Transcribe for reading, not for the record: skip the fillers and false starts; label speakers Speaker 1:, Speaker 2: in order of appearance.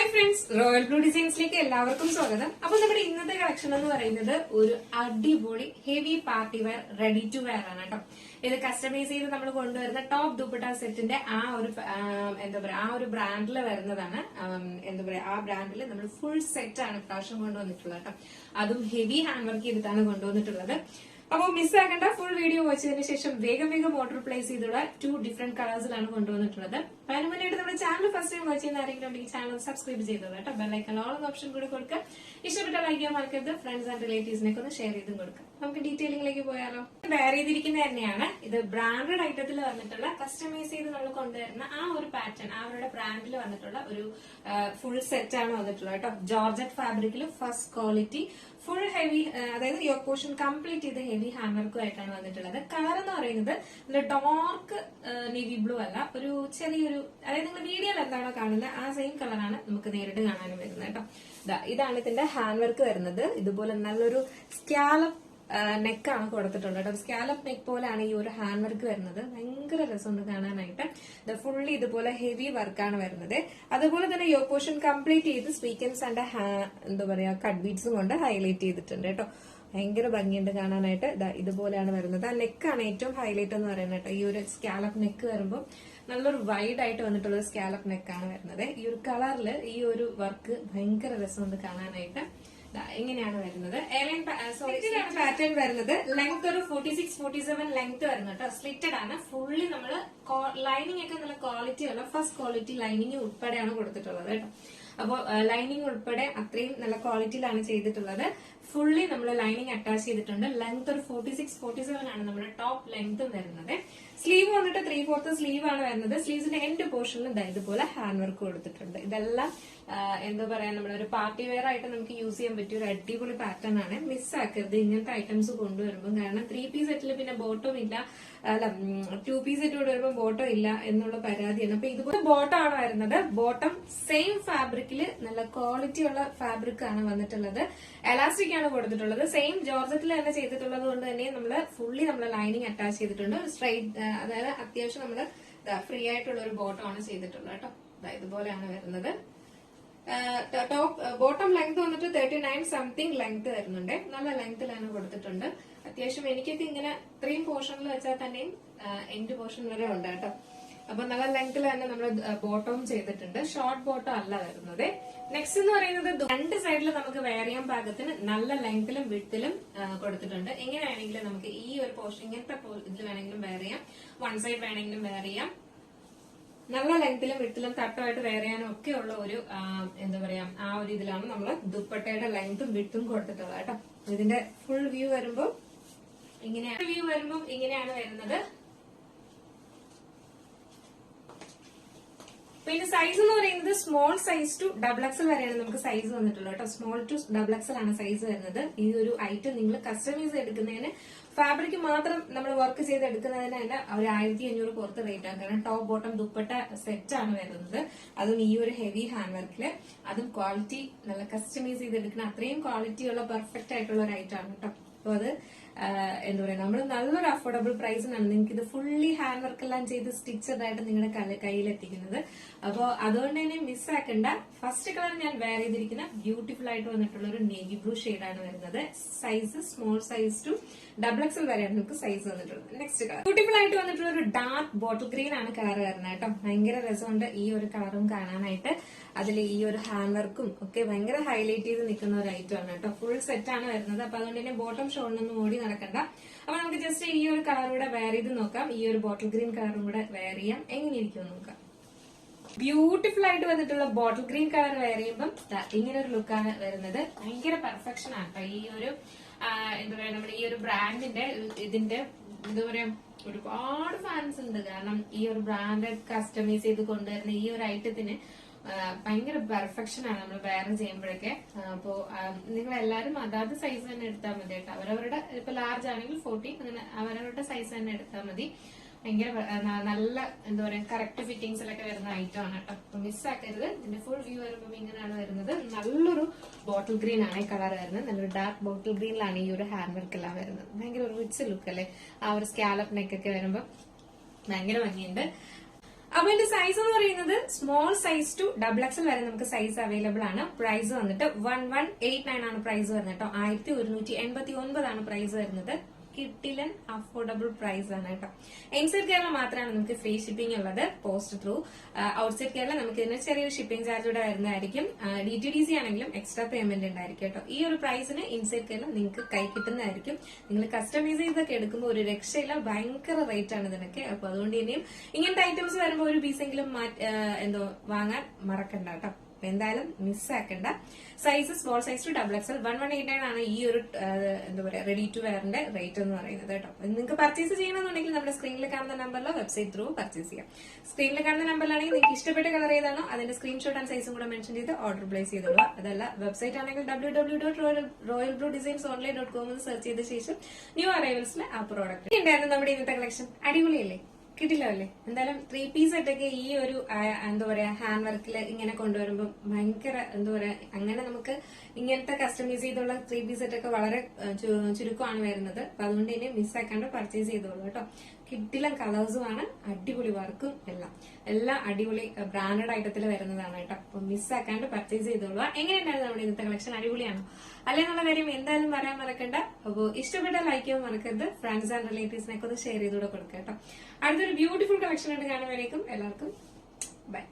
Speaker 1: Hi friends, royal blue ഡിസൈൻസിലേക്ക് എല്ലാവർക്കും സ്വാഗതം. അപ്പൊ നമ്മുടെ ഇന്നത്തെ കളക്ഷൻ എന്ന് പറയുന്നത് ഒരു അടിപൊളി heavy party wear ready to wear ആണ് കേട്ടോ. ഇത് കസ്റ്റമൈസ് ചെയ്ത് നമ്മൾ കൊണ്ടുവരുന്ന ടോപ്പ് ദുപ്പട്ട സെറ്റിന്റെ ആ ഒരു ബ്രാൻഡിൽ വരുന്നതാണ്. ആ ബ്രാൻഡിൽ നമ്മൾ ഫുൾ സെറ്റ് ആണ് പ്രാവശ്യം കൊണ്ടുവന്നിട്ടുള്ളത് കേട്ടോ. അതും ഹെവി ഹാൻഡ് വർക്ക് ചെയ്തിട്ടാണ് കൊണ്ടുവന്നിട്ടുള്ളത്. അപ്പോൾ മിസ്സാക്കേണ്ട, ഫുൾ വീഡിയോ വാച്ചതിന് ശേഷം വേഗം ഓർഡർ പ്ലേസ് ചെയ്തുള്ള 2 ഡിഫറെന്റ് കളേഴ്സിലാണ് കൊണ്ടുവന്നിട്ടുള്ളത്. അതിന് മുന്നേ നമ്മുടെ ചാനൽ ഫസ്റ്റ് ടൈം വാച്ച് ചെയ്യുന്ന ആരെങ്കിലും ഉണ്ടെങ്കിൽ ചാനൽ സബ്സ്ക്രൈബ് ചെയ്തത് കേട്ടോ. ബെല്ലൈക്കൺ ഓൾ എന്ന ഓപ്ഷൻ കൂടി കൊടുക്കുക. ഇഷ്ടപ്പെട്ട ലൈക്ക് ചെയ്യാൻ മറക്കരുത്. ഫ്രണ്ട്സ് ആൻഡ് റിലേറ്റീവ്സിനൊക്കെ ഒന്ന് ഷെയർ ചെയ്തും കൊടുക്കുക. നമുക്ക് ഡീറ്റെയിലിംഗിലേക്ക് പോയാലോ. വെയർ ചെയ്തിരിക്കുന്നത് തന്നെയാണ്. ഇത് ബ്രാൻഡഡ് ഐറ്റത്തിൽ വന്നിട്ടുള്ള കസ്റ്റമൈസ് ചെയ്ത് നമ്മൾ കൊണ്ടുവരുന്ന ആ ഒരു പാറ്റേൺ, അവരുടെ ബ്രാൻഡിൽ വന്നിട്ടുള്ള ഒരു ഫുൾ സെറ്റ് ആണ് വന്നിട്ടുള്ളത് കേട്ടോ. ജോർജറ്റ് ഫാബ്രിക്കിൽ ഫസ്റ്റ് ക്വാളിറ്റി ഫുൾ ഹെവി, അതായത് യോക്ക് പോർഷൻ കംപ്ലീറ്റ് ചെയ്ത് ഹെവി ഹാൻഡ് വർക്കും ആയിട്ടാണ് വന്നിട്ടുള്ളത്. കളർ എന്ന് പറയുന്നത് ഡാർക്ക് നേവി ബ്ലൂ അല്ല, ഒരു ചെറിയൊരു, അതായത് നിങ്ങൾ വീഡിയോയിൽ എന്താണോ കാണുന്നത് ആ സെയിം കളറാണ് നമുക്ക് നേരിട്ട് കാണാനും വരുന്നത് കേട്ടോ. ഇതാണ് ഇതിന്റെ ഹാൻഡ് വർക്ക് വരുന്നത്. ഇതുപോലെ നല്ലൊരു സ്കാലപ്പ് നെക്കാണ് കൊടുത്തിട്ടുള്ളത് കേട്ടോ. സ്കാലപ്പ് നെക്ക് പോലെയാണ് ഈ ഒരു ഹാൻഡ് വർക്ക് വരുന്നത്. ഭയങ്കര രസമുണ്ട് കാണാനായിട്ട്. ഇത് ഫുള്ളി ഇതുപോലെ ഹെവി വർക്കാണ് വരുന്നത്. അതുപോലെ തന്നെ യോക്ക് പോർഷൻ കംപ്ലീറ്റ് ചെയ്ത് സ്വീക്കൻസ് ആൻഡ് കട്ട് ബീഡ്സും കൊണ്ട് ഹൈലൈറ്റ് ചെയ്തിട്ടുണ്ട് കേട്ടോ. ഭയങ്കര ഭംഗിയുണ്ട് കാണാനായിട്ട്. ഇതുപോലെയാണ് വരുന്നത്. ആ നെക്കാണ് ഏറ്റവും ഹൈലൈറ്റ് എന്ന് പറയുന്നത് കേട്ടോ. ഈ ഒരു സ്കാലപ്പ് നെക്ക് വരുമ്പോൾ നല്ലൊരു വൈഡ് ആയിട്ട് വന്നിട്ടുള്ള സ്കാലപ്പ് നെക്കാണ് വരുന്നത്. ഈ ഒരു കളറിൽ ഈ ഒരു വർക്ക് ഭയങ്കര രസമുണ്ട് കാണാനായിട്ട്. ഇങ്ങനെയാണ് വരുന്നത്. പാറ്റേൺ വരുന്നത് ലെങ്ത് ഒരു 46-47 ലെങ്ത് വരുന്നത് കേട്ടോ. സ്ലിറ്റഡ് ആണ്. ഫുള്ളി നമ്മള് ലൈനിങ് ഒക്കെ നല്ല ക്വാളിറ്റി ഉള്ള ഫസ്റ്റ് ക്വാളിറ്റി ലൈനിങ് ഉൾപ്പെടെയാണ് കൊടുത്തിട്ടുള്ളത് കേട്ടോ. അപ്പൊ ലൈനിങ് ഉൾപ്പെടെ അത്രയും നല്ല ക്വാളിറ്റിയിലാണ് ചെയ്തിട്ടുള്ളത്. ഫുള്ളി നമ്മൾ ലൈനിങ് അറ്റാച്ച് ചെയ്തിട്ടുണ്ട്. ലെങ്ത് ഒരു 46-47 ആണ് നമ്മുടെ ടോപ്പ് ലെങ്ത് വരുന്നത്. സ്ലീവ് വന്നിട്ട് 3/4 സ്ലീവ് ആണ് വരുന്നത്. സ്ലീവ്സിന്റെ എൻഡ് പോർഷനിൽ ഇതുപോലെ ഹാൻഡ് വർക്ക് കൊടുത്തിട്ടുണ്ട്. ഇതെല്ലാം നമ്മളൊരു പാർട്ടി വെയർ ആയിട്ട് നമുക്ക് യൂസ് ചെയ്യാൻ പറ്റിയ ഒരു അടിപൊളി പാറ്റേൺ ആണ്. മിസ്സാക്കരുത് ഇങ്ങനത്തെ ഐറ്റംസ് കൊണ്ടുവരുമ്പോൾ. കാരണം 3 പീസ് സെറ്റിൽ പിന്നെ ബോട്ടം ഇല്ല, 2 പീസ് സെറ്റ് കൂടെ വരുമ്പോൾ ബോട്ടം ഇല്ല എന്നുള്ള പരാതിയാണ്. അപ്പൊ ഇതുപോലെ ബോട്ടം ആണ് വരുന്നത്. ബോട്ടം സെയിം ഫാബ്രിക്കില് നല്ല ക്വാളിറ്റി ഉള്ള ഫാബ്രിക് ആണ് വന്നിട്ടുള്ളത്. എലാസ്റ്റിക് ആണ് കൊടുത്തിട്ടുള്ളത്. സെയിം ജോർജറ്റിൽ തന്നെ ചെയ്തിട്ടുള്ളത് കൊണ്ട് തന്നെ ഫുള്ളി നമ്മൾ ലൈനിങ് അറ്റാച്ച് ചെയ്തിട്ടുണ്ട്. സ്ട്രൈറ്റ്, അതായത് അത്യാവശ്യം നമ്മൾ ഫ്രീ ആയിട്ടുള്ള ഒരു ബോട്ടം ആണ് ചെയ്തിട്ടുള്ളത് കേട്ടോ. ഇതുപോലെയാണ് വരുന്നത്. ടോപ്പ് ബോട്ടം ലെങ്ത് വന്നിട്ട് 39 സംതിങ് ലെങ്ത് വരുന്നുണ്ട്. നല്ല ലെങ്ത്തിലാണ് കൊടുത്തിട്ടുണ്ട്. അത്യാവശ്യം എനിക്കൊക്കെ ഇങ്ങനെ ഇത്രയും പോർഷനിൽ വെച്ചാൽ തന്നെയും എൻഡ് പോർഷൻ വരെ ഉണ്ട് കേട്ടോ. അപ്പൊ നല്ല ലെങ്ത്തിൽ തന്നെ നമ്മൾ ബോട്ടവും ചെയ്തിട്ടുണ്ട്. ഷോർട്ട് ബോട്ടം അല്ല വരുന്നത്. നെക്സ്റ്റ് എന്ന് പറയുന്നത് 2 സൈഡിൽ നമുക്ക് വെയർ ചെയ്യാൻ പാകത്തിന് നല്ല ലെങ്ത്തിലും വിഡ്ത്തിലും കൊടുത്തിട്ടുണ്ട്. എങ്ങനെയാണെങ്കിലും നമുക്ക് ഈ ഒരു പോർഷൻ ഇങ്ങനത്തെ ഇതിൽ വേണമെങ്കിലും വെയർ ചെയ്യാം, 1 സൈഡ് വേണമെങ്കിലും വെയർ ചെയ്യാം. നല്ല ലെങ്ത്തിലും വിഡ്ത്തിലും തട്ടമായിട്ട് വെയർ ചെയ്യാനും ഒക്കെ ഉള്ള ഒരു ആ ഒരു ഇതിലാണ് നമ്മൾ ദുപ്പട്ടയുടെ ലെങ്ത്തും വിഡ്ത്തും കൊടുത്തിട്ടുള്ളത് കേട്ടോ. ഇതിന്റെ ഫുൾ വ്യൂ വരുമ്പോൾ ഇങ്ങനെയാണ് വരുന്നത്. പിന്നെ സൈസ് എന്ന് പറയുന്നത് സ്മോൾ സൈസ് ടു XXL വരെയാണ് നമുക്ക് സൈസ് വന്നിട്ടുള്ളത് കേട്ടോ. സ്മോൾ ടു XXL ആണ് സൈസ് വരുന്നത്. ഈ ഒരു ഐറ്റം നിങ്ങൾ കസ്റ്റമൈസ് എടുക്കുന്നതിന് ഫാബ്രിക് മാത്രം നമ്മൾ വർക്ക് ചെയ്ത് എടുക്കുന്നതിന് തന്നെ ഒരു 1500 പുറത്ത് റേറ്റ് ആണ്. കാരണം ടോപ്പ് ബോട്ടം ദുപ്പട്ട സെറ്റ് ആണ് വരുന്നത്. അതും ഈ ഒരു ഹെവി ഹാൻഡ് വർക്കില്, അതും ക്വാളിറ്റി നല്ല കസ്റ്റമൈസ് ചെയ്ത് എടുക്കുന്ന അത്രയും ക്വാളിറ്റി ഉള്ള പെർഫെക്റ്റ് ആയിട്ടുള്ള ഒരു ഐറ്റം ആണ് കേട്ടോ. അപ്പൊ അത് നമ്മൾ നല്ലൊരു അഫോർഡബിൾ പ്രൈസിനാണ് നിങ്ങൾക്ക് ഇത് ഫുള്ളി ഹാൻഡ് വർക്ക് എല്ലാം ചെയ്ത് സ്റ്റിച്ചഡ് ആയിട്ട് നിങ്ങളുടെ കയ്യിൽ എത്തിക്കുന്നത്. അപ്പോൾ അതുകൊണ്ട് തന്നെ മിസ്സാക്കണ്ട. ഫസ്റ്റ് കളർ ഞാൻ വെയർ ചെയ്തിരിക്കുന്ന ബ്യൂട്ടിഫുൾ ആയിട്ട് വന്നിട്ടുള്ള ഒരു നേവി ബ്ലൂ ഷെയ്ഡാണ് വരുന്നത്. Size small size to XXL വരെയാണ് നമുക്ക് സൈസ് വന്നിട്ടുള്ളത്. നെക്സ്റ്റ് കളർ ബ്യൂട്ടിഫുൾ ആയിട്ട് വന്നിട്ടുള്ള ഒരു ഡാർക്ക് ബോട്ടിൽ ഗ്രീൻ ആണ് കളർ വരുന്നത് കേട്ടോ. ഭയങ്കര രസമുണ്ട് ഈ ഒരു കളറും കാണാനായിട്ട്. അതിൽ ഈ ഒരു ഹാൻഡ് വർക്കും ഒക്കെ ഭയങ്കര ഹൈലൈറ്റ് ചെയ്ത് നിൽക്കുന്ന ഒരു ഐറ്റം ആണ് കേട്ടോ. ഫുൾ സെറ്റ് ആണ് വരുന്നത്. അപ്പൊ അതുകൊണ്ട് തന്നെ ബോട്ടം ഷോളിനൊന്നും ഓടി നടക്കണ്ട. അപ്പൊ നമുക്ക് ജസ്റ്റ് ഈ ഒരു കളർ കൂടെ വെയർ ചെയ്ത് നോക്കാം. ഈ ഒരു ബോട്ടിൽ ഗ്രീൻ കളറും കൂടെ വെയർ ചെയ്യാം. എങ്ങനെയിരിക്കും നോക്കാം. ബ്യൂട്ടിഫുൾ ആയിട്ട് വന്നിട്ടുള്ള ബോട്ടിൽ ഗ്രീൻ കളർ വെയർ ചെയ്യുമ്പോൾ ഇങ്ങനെ ഒരു ലുക്കാണ് വരുന്നത്. ഭയങ്കര പെർഫെക്ഷൻ ആണ് കേട്ടോ. ഈ ഒരു നമ്മുടെ ഈ ഒരു ബ്രാൻഡിന്റെ ഇതിന്റെ ഒരുപാട് ഫാൻസ് ഉണ്ട്. കാരണം ഈ ഒരു ബ്രാൻഡ് കസ്റ്റമൈസ് ചെയ്ത് കൊണ്ടുവരുന്ന ഈ ഒരു ഐറ്റത്തിന് ഭയങ്കര പെർഫെക്ഷൻ ആണ് നമ്മൾ വെയർ ചെയ്യുമ്പോഴൊക്കെ. അപ്പോ നിങ്ങൾ എല്ലാവരും അതാത് സൈസ് തന്നെ എടുത്താൽ മതി കേട്ടോ. അവരവരുടെ ഇപ്പൊ ലാർജ് ആണെങ്കിൽ 40, അങ്ങനെ അവരവരുടെ സൈസ് തന്നെ എടുത്താൽ മതി. ഭയങ്കര നല്ല കറക്റ്റ് ഫിറ്റിംഗ്സിലൊക്കെ വരുന്ന ഐറ്റം ആണ് കേട്ടോ. അപ്പൊ മിസ്സാക്കരുത്. ഇതിന്റെ ഫുൾ വ്യൂ വരുമ്പോൾ ഇങ്ങനെയാണ് വരുന്നത്. നല്ലൊരു ബോട്ടിൽ ഗ്രീൻ ആണ് ഈ കളർ വരുന്നത്. നല്ലൊരു ഡാർക്ക് ബോട്ടിൽ ഗ്രീനിലാണ് ഈ ഒരു ഹാൻഡ് വർക്ക് എല്ലാം വരുന്നത്. ഭയങ്കര ഒരു റിച്ച് ലുക്ക് അല്ലേ. ആ ഒരു സ്കാലപ്പ് നെക്കൊക്കെ വരുമ്പോൾ ഭയങ്കര ഭംഗിയുണ്ട്. അപ്പൊ ഇതിന്റെ സൈസ് എന്ന് പറയുന്നത് സ്മോൾ സൈസ് ടു XXL വരെ നമുക്ക് സൈസ് അവൈലബിൾ ആണ്. പ്രൈസ് വന്നിട്ട് 1189 ആണ് പ്രൈസ് വരുന്നത് കേട്ടോ. 1189 ആണ് പ്രൈസ് വരുന്നത്. കിട്ടിലൻ അഫോർഡബിൾ പ്രൈസ് ആണ് കേട്ടോ. ഇൻസൈഡ് കേരള മാത്രമാണ് നമുക്ക് ഫ്രീ ഷിപ്പിംഗ് ഉള്ളത് പോസ്റ്റ് ത്രൂ. ഔട്ട്സൈഡ് കേരള നമുക്ക് ഇതിന് ചെറിയൊരു ഷിപ്പിംഗ് ചാർജ് കൂടെ വരുന്നതായിരിക്കും. DTDC ആണെങ്കിലും എക്സ്ട്രാ പേയ്മെന്റ് ഉണ്ടായിരിക്കും കേട്ടോ. ഈ ഒരു പ്രൈസിന് ഇൻസൈഡ് കേരള നിങ്ങൾക്ക് കൈ കിട്ടുന്നതായിരിക്കും. നിങ്ങൾ കസ്റ്റമൈസ് ചെയ്തൊക്കെ എടുക്കുമ്പോൾ ഒരു രക്ഷയില്ല, ഭയങ്കര റേറ്റ് ആണ് ഇതിനൊക്കെ. അപ്പൊ അതുകൊണ്ട് തന്നെയും ഇങ്ങനത്തെ ഐറ്റംസ് വരുമ്പോൾ ഒരു പീസെങ്കിലും വാങ്ങാൻ മറക്കണ്ട കേട്ടോ. എന്തായാലും മിസ്സാക്കണ്ട. Size small size to XXL 1189 ആണ് ഈ ഒരു റെഡി ടു വെയറിന്റെ റേറ്റ് എന്ന് പറയുന്നത് കേട്ടോ. നിങ്ങൾക്ക് പർച്ചേസ് ചെയ്യണമെന്നുണ്ടെങ്കിൽ നമ്മുടെ സ്ക്രീനിൽ കാണുന്ന നമ്പറിലോ വെബ്സൈറ്റ് ത്രൂ പർച്ചേസ് ചെയ്യാം. സ്ക്രീനിൽ കാണുന്ന നമ്പറിലാണെങ്കിൽ നിങ്ങൾക്ക് ഇഷ്ടപ്പെട്ട കളർ ഏതാണോ അതിന്റെ സ്ക്രീൻഷോട്ട് ആൻഡ് സൈസും കൂടെ മെൻഷൻ ചെയ്ത് ഓർഡർ പ്ലേസ് ചെയ്തോളൂ. അതല്ല വെബ്സൈറ്റ് ആണെങ്കിൽ www.royalbluedesignsonline.com എന്ന് സെർച്ച് ചെയ്ത ശേഷം ന്യൂ അറൈവൽസിലെ ആ പ്രോഡക്റ്റ് ഉണ്ടായിരുന്നു. നമ്മുടെ ഇന്നത്തെ കളക്ഷൻ അടിപൊളിയല്ലേ, കിട്ടില്ലല്ലേ? എന്തായാലും 3 പീസ് സെറ്റൊക്കെ ഈ ഒരു ഹാൻഡ് വർക്കില് ഇങ്ങനെ കൊണ്ടുവരുമ്പോൾ ഭയങ്കര അങ്ങനെ നമുക്ക് ഇങ്ങനത്തെ കസ്റ്റമൈസ് ചെയ്തുള്ള 3 പീസ് സെറ്റൊക്കെ വളരെ ചുരുക്കമാണ് വരുന്നത്. അപ്പൊ അതുകൊണ്ട് തന്നെ മിസ്സാക്കാണ്ട് പർച്ചേസ് ചെയ്തോളൂ കേട്ടോ. കിട്ടില്ല കളേഴ്സും ആണ്, അടിപൊളി വർക്കും എല്ലാം അടിപൊളി ബ്രാൻഡഡ് ഐറ്റത്തിൽ വരുന്നതാണ് കേട്ടോ. അപ്പൊ മിസ്സാക്കാണ്ട് പർച്ചേസ് ചെയ്തോളൂ. എങ്ങനെയുണ്ടായിരുന്നു നമ്മുടെ ഇന്നത്തെ കളക്ഷൻ? അടിപൊളിയാണോ അല്ലെ എന്നുള്ള കാര്യം എന്തായാലും പറയാൻ മറക്കണ്ട. അപ്പോൾ ഇഷ്ടപ്പെട്ട ലൈക്ക് ചെയ്യാൻ മറക്കരുത്. ഫ്രണ്ട്സ് ആൻഡ് റിലേറ്റീവ്സിനൊക്കെ ഒന്ന് ഷെയർ ചെയ്തുകൂടെ കൊടുക്കുക കേട്ടോ. അടുത്തൊരു ബ്യൂട്ടിഫുൾ കളക്ഷൻ ആയിട്ട് കാണുമ്പോഴേക്കും എല്ലാവർക്കും ബൈ.